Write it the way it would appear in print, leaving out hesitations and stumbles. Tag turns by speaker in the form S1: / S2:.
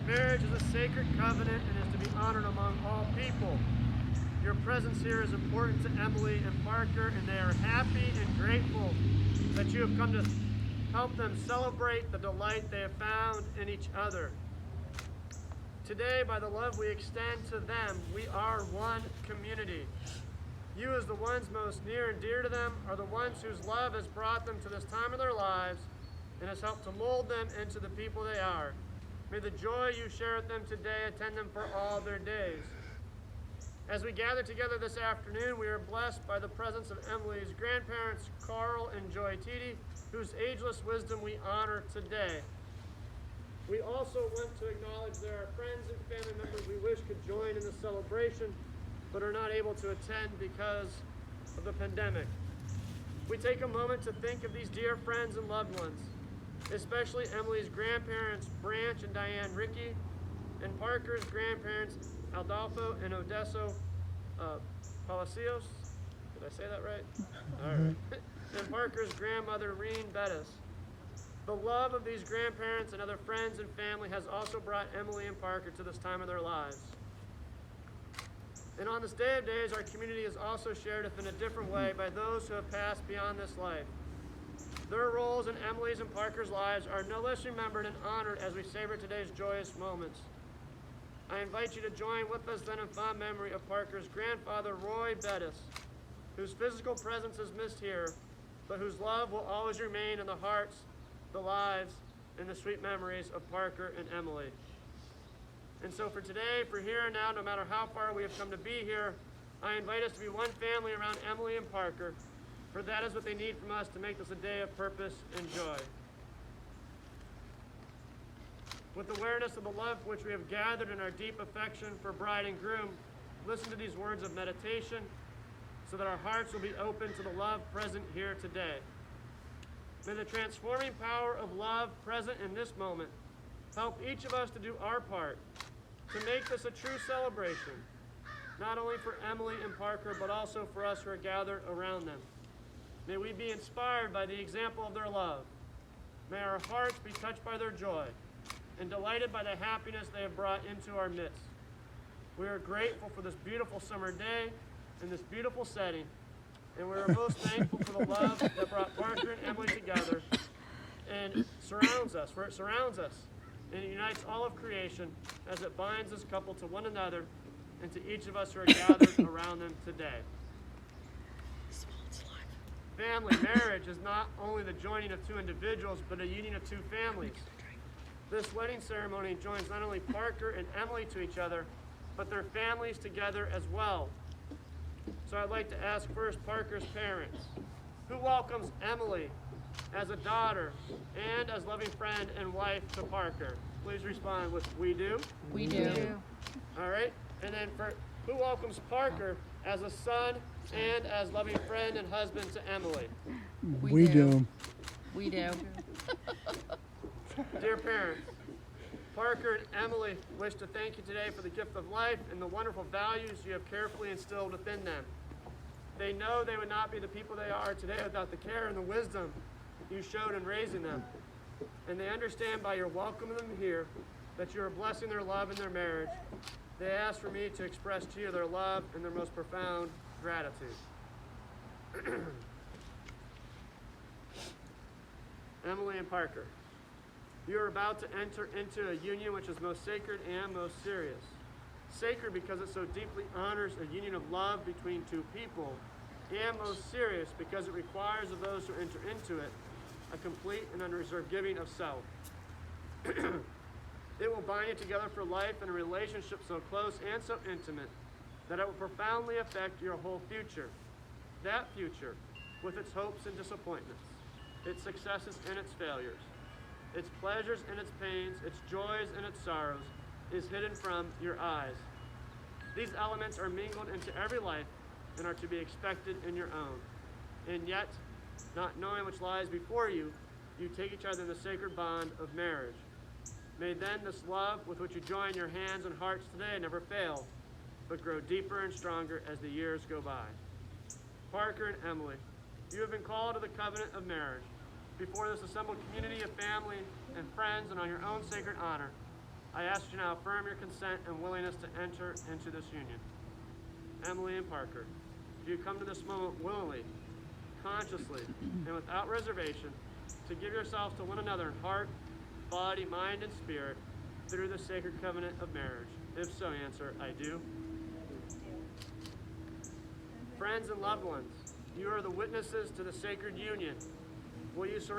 S1: Marriage is a sacred covenant and is to be honored among all people. Your presence here is important to Emily and Parker, and they are happy and grateful that you have come to help them celebrate the delight they have found in each other. Today, by the love we extend to them, we are one community. You, as the ones most near and dear to them, are the ones whose love has brought them to this time of their lives and has helped to mold them into the people they are. May the joy you share with them today attend them for all their days. As we gather together this afternoon, we are blessed by the presence of Emily's grandparents, Carl and Joy Teedy, whose ageless wisdom we honor today. We also want to acknowledge there are friends and family members we wish could join in the celebration, but are not able to attend because of the pandemic. We take a moment to think of these dear friends and loved ones, especially Emily's grandparents, Branch and Diane Rickey, and Parker's grandparents, Adolfo and Odesso Palacios. Did I say that right? All right. And Parker's grandmother, Reen Bettis. The love of these grandparents and other friends and family has also brought Emily and Parker to this time of their lives. And on this day of days, our community is also shared, if in a different way, by those who have passed beyond this life. Their roles in Emily's and Parker's lives are no less remembered and honored as we savor today's joyous moments. I invite you to join with us then in fond memory of Parker's grandfather, Roy Bettis, whose physical presence is missed here, but whose love will always remain in the hearts, the lives, and the sweet memories of Parker and Emily. And so for today, for here and now, no matter how far we have come to be here, I invite us to be one family around Emily and Parker, for that is what they need from us to make this a day of purpose and joy. With awareness of the love for which we have gathered in our deep affection for bride and groom, listen to these words of meditation so that our hearts will be open to the love present here today. May the transforming power of love present in this moment help each of us to do our part to make this a true celebration, not only for Emily and Parker, but also for us who are gathered around them. May we be inspired by the example of their love. May our hearts be touched by their joy and delighted by the happiness they have brought into our midst. We are grateful for this beautiful summer day and this beautiful setting, and we are most thankful for the love that brought Parker and Emily together and surrounds us, for it surrounds us and it unites all of creation as it binds this couple to one another and to each of us who are gathered around them today. Family, marriage is not only the joining of two individuals, but a union of two families. This wedding ceremony joins not only Parker and Emily to each other, but their families together as well. So I'd like to ask first Parker's parents, who welcomes Emily as a daughter and as loving friend and wife to Parker? Please respond with, we do.
S2: We do.
S1: All right. And then for who welcomes Parker as a son and as loving friend and husband to Emily?
S3: We do.
S2: We do.
S1: Dear parents, Parker and Emily wish to thank you today for the gift of life and the wonderful values you have carefully instilled within them. They know they would not be the people they are today without the care and the wisdom you showed in raising them. And they understand by your welcoming them here that you are blessing their love and their marriage. They ask for me to express to you their love and their most profound gratitude. Emily and Parker, you are about to enter into a union which is most sacred and most serious. Sacred because it so deeply honors a union of love between two people, and most serious because it requires of those who enter into it a complete and unreserved giving of self. It will bind you together for life in a relationship so close and so intimate that it will profoundly affect your whole future. That future, with its hopes and disappointments, its successes and its failures, its pleasures and its pains, its joys and its sorrows, is hidden from your eyes. These elements are mingled into every life and are to be expected in your own. And yet, not knowing which lies before you, you take each other in the sacred bond of marriage. May then this love with which you join your hands and hearts today never fail, but grow deeper and stronger as the years go by. Parker and Emily, you have been called to the covenant of marriage. Before this assembled community of family and friends and on your own sacred honor, I ask you now, affirm your consent and willingness to enter into this union. Emily and Parker, do you come to this moment willingly, consciously, and without reservation to give yourselves to one another in heart, body, mind, and spirit through the sacred covenant of marriage? If so, answer, I do. Friends and loved ones, you are the witnesses to the sacred union. Will you surrender